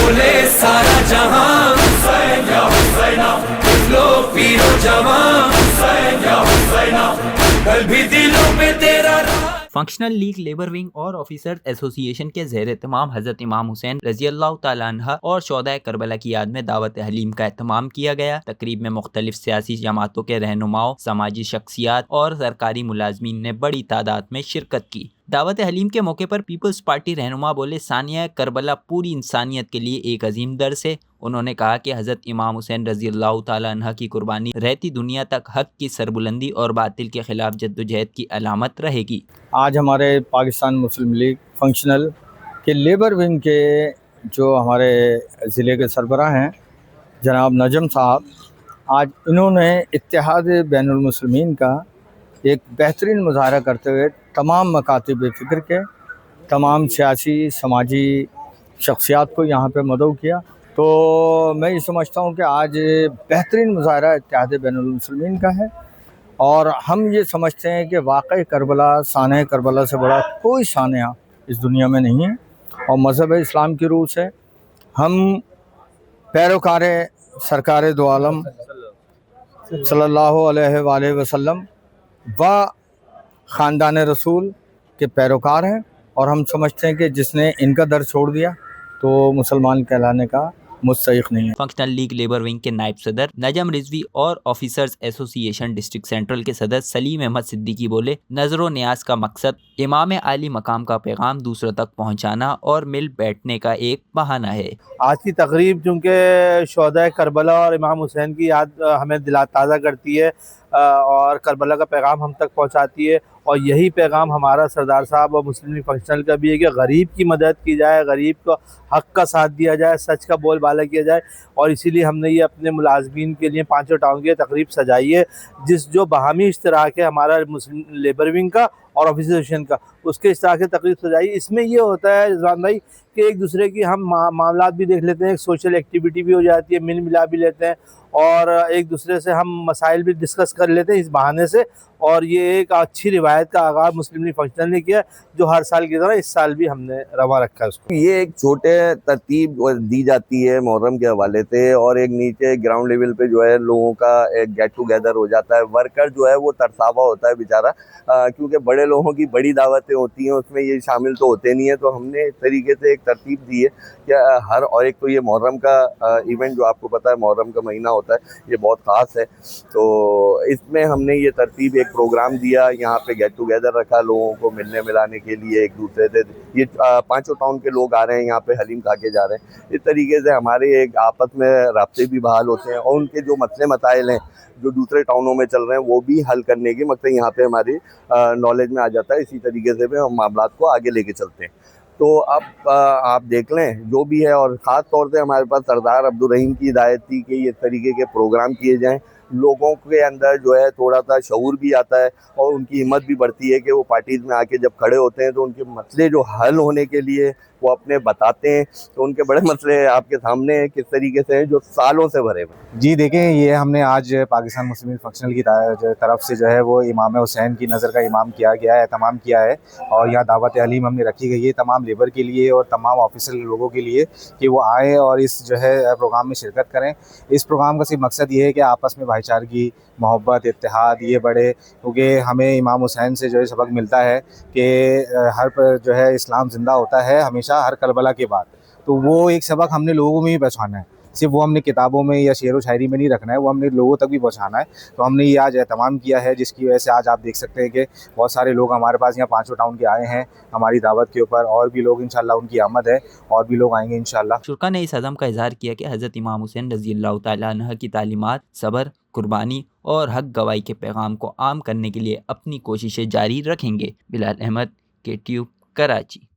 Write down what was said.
बोले सारा जहां, हुसैन या हुसैना, लो पीरो जवान, हुसैन या हुसैना, कल भी दिलों में तेरा। फंक्शनल लीग लेबर विंग और ऑफिसर्स एसोसिएशन के ज़ेर एहतमाम हज़रत इमाम हुसैन रज़ी अल्लाह तआला अन्हा और शोहदाए करबला की याद में दावत हलीम का एहतमाम किया गया। तकरीब में मुख्तलिफ सियासी जमातों के रहनुमाओं, समाजी शख्सियात और सरकारी मुलाजमीन ने बड़ी तादाद में शिरकत की। दावत हलीम के मौके पर पीपल्स पार्टी रहनुमा बोले, सानिया करबला पूरी इंसानियत के लिए एक अजीम दर्स है। उन्होंने कहा कि हज़रत इमाम हुसैन रज़ी अल्लाह तआला अन्हा की कुर्बानी रहती दुनिया तक हक की सरबुलंदी और बातिल के खिलाफ जद्दोजहद की अलामत रहेगी। आज हमारे पाकिस्तान मुस्लिम लीग फंक्शनल के लेबर विंग के जो हमारे ज़िले के सरबराह हैं जनाब नजम साहब, आज इन्होंने इत्तेहाद बैनुल मुस्लिमीन का एक बेहतरीन मुजाहरा करते हुए तमाम मकातिब फ़िक्र के तमाम सियासी समाजी शख्सियात को यहाँ पे मदऊ किया। तो मैं ये समझता हूँ कि आज बेहतरीन मुजाहरा इत्तेहाद बैनुल मुस्लिमीन का है और हम ये समझते हैं कि वाक़ई करबला, साने करबला से बड़ा कोई सानिया इस दुनिया में नहीं है। और मज़हब इस्लाम की रूह से हम पैरोकार सरकार दो आलम सल्लल्लाहु अलैहि वसल्लम व ख़ानदान रसूल के पैरोकार हैं और हम समझते हैं कि जिसने इनका दर छोड़ दिया तो मुसलमान कहलाने का मुस्तहिक़ नहीं है। फंक्शनल लीग लेबर विंग के नायब सदर नजम रिजवी और ऑफिसर्स एसोसिएशन डिस्ट्रिक्ट सेंट्रल के सदर सलीम अहमद सिद्दीकी बोले, नजर न्याज का मकसद इमाम आली मकाम का पैगाम दूसरों तक पहुंचाना और मिल बैठने का एक बहाना है। आज की तकरीब चूँकि शोहदाए करबला और इमाम हुसैन की याद हमें दिला ताज़ा करती है और करबला का पैगाम हम तक पहुंचाती है और यही पैगाम हमारा सरदार साहब और मुस्लिम लीग फंक्शनल का भी है कि गरीब की मदद की जाए, गरीब को हक़ का साथ दिया जाए, सच का बोलबाला किया जाए। और इसीलिए हमने ये अपने मुलाजमीन के लिए पाँचों टाउन की तकरीब सजाई है, जो बाहमी इश्तराक है हमारा मुस्लिम लेबर विंग का और ऑफिस एसोसिएशन का, उसके इश्तराक से तकरीब सजाई। इसमें ये होता है रिजवान भाई कि एक दूसरे की हम मामलात भी देख लेते हैं, एक सोशल एक्टिविटी भी हो जाती है, मिल मिला भी लेते हैं और एक दूसरे से हम मसाइल भी डिस्कस कर लेते हैं इस बहाने से। और ये एक अच्छी रिवायत का आगाज़ मुस्लिम लीग फंक्शनल ने किया, जो हर साल की तरह इस साल भी हमने रवा रखा है उसको। ये एक छोटे तरतीब दी जाती है मुहर्रम के हवाले से और एक नीचे ग्राउंड लेवल पे जो है लोगों का एक गेट टुगेदर हो जाता है। वर्कर जो है वो तरसावा होता है बेचारा, क्योंकि बड़े लोगों की बड़ी दावतें होती हैं, उसमें ये शामिल तो होते नहीं है। तो हमने इस तरीके से एक तरतीब दी है कि हर, और एक तो ये मुहर्रम का इवेंट जो आपको पता है मुहर्रम का महीना होता है, ये बहुत ख़ास है। तो इसमें हमने ये तरतीब एक प्रोग्राम दिया, यहाँ पे गेट टुगेदर रखा लोगों को मिलने मिलाने के लिए एक दूसरे से। ये पांचों टाउन के लोग आ रहे हैं यहाँ पे हलीम खा के जा रहे हैं। इस तरीके से हमारे एक आपस में राब्ते भी बहाल होते हैं और उनके जो मसले मसाइल हैं जो दूसरे टाउनों में चल रहे हैं वो भी हल करने की मकसद यहाँ पे हमारी नॉलेज में आ जाता है। इसी तरीके से भी हम मामलात को आगे लेके चलते हैं। तो अब आप देख लें जो भी है, और ख़ास तौर से हमारे पास सरदार अब्दुल रहीम की हिदायत थी कि ये तरीके के प्रोग्राम किए जाएं, लोगों के अंदर जो है थोड़ा सा शऊर भी आता है और उनकी हिम्मत भी बढ़ती है कि वो पार्टीज़ में आके जब खड़े होते हैं तो उनके मसले जो हल होने के लिए वो अपने बताते हैं। तो उनके बड़े मसले आपके सामने हैं किस तरीके से हैं, जो सालों से भरे हुए। जी देखें, ये हमने आज पाकिस्तान मुस्लिम लीग फंक्शनल की तरफ से जो है वो इमाम हुसैन की नज़र का इमाम किया गया है, एहतमाम किया है और यहाँ दावत हलीम हमने रखी गई है तमाम लेबर के लिए और तमाम ऑफिसर लोगों के लिए कि वो आएँ और इस जो है प्रोग्राम में शिरकत करें। इस प्रोग्राम का सिर्फ मकसद ये है कि आपस में भाईचारगी, मोहब्बत, इत्तेहाद ये बढ़े, क्योंकि हमें इमाम हुसैन से जो है सबक मिलता है कि हर पर जो है इस्लाम ज़िंदा होता है हमेशा हर करबला के बाद। तो वो एक सबक हमने लोगों में भी पहुँचाना है, सिर्फ वो हमने किताबों में या शेर व शायरी में नहीं रखना है, वो हमने लोगों तक भी पहुँचाना है। तो हमने ये आज एहतमाम किया है, जिसकी वजह से आज आप देख सकते हैं कि बहुत सारे लोग हमारे पास यहाँ पाँचों टाउन के आए हैं हमारी दावत के ऊपर, और भी लोग इंशाल्लाह, उनकी आमद है और भी लोग आएंगे इंशाल्लाह। शुरा ने इस अज़म का इजहार किया कि हज़रत इमाम हुसैन रज़ी अल्लाह तआला अन्हु की तालीमात, सब्र, कुर्बानी और हक गवाही के पैगाम को आम करने के लिए अपनी कोशिशें जारी रखेंगे। बिलाल अहमद, KTUB, कराची।